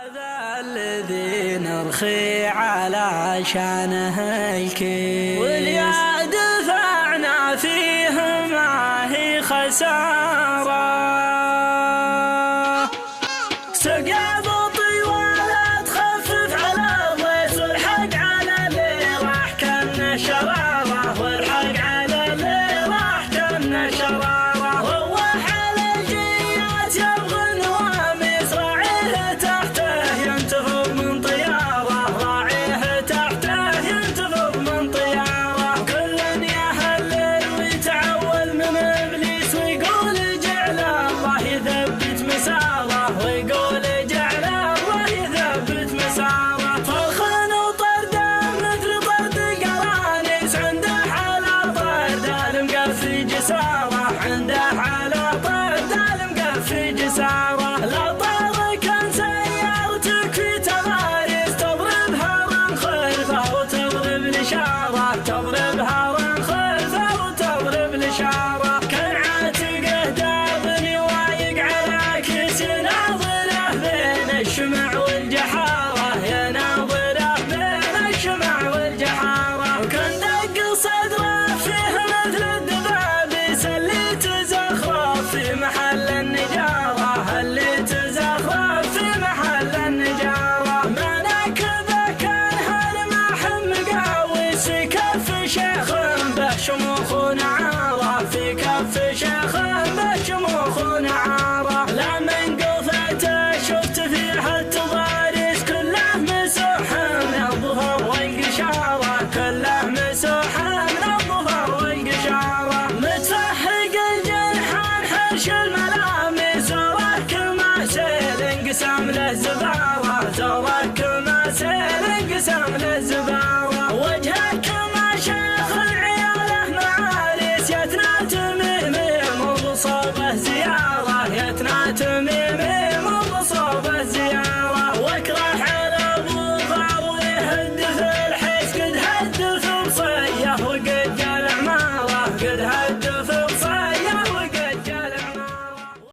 هذا الذي نرخي علشانه الكل، واللي دفعنا فيه ما هي خسارة. سقى بطي ولا تخفف على ضيس، والحق على اللي راح كان شرارة، والحق على اللي راح كان شرارة. عنده على طرد المقفي جسارة، لا طار كان سيارتك في تماريس، تضربها من خلفه وتضرب الإشارة، تضربها من خلفه وتضرب الإشارة. كان عاتقه دابني وايق على كيس، يناظره بين الشمع والجحارة، يناظره بين الشمع والجحارة. وكان دق صدره فيه مثل الدبابيس اللي تزخرف في محل النجارة، اللي تزخرف في محل النجارة. ما نكبه كان هالماح مقاويس، في كف شيخ به شموخ ونعارة، في كف شيخ به شموخ ونعارة. لا من قفته شفت فيها التضاريس، كله مسوح من الظهر والقشارة، كله مسوح من الظهر والقشارة. متفحق الجرحان حرش الملامس، وراك ما سيل انقسم له زبارة، وراك ما سيل انقسم له زبارة. وجهك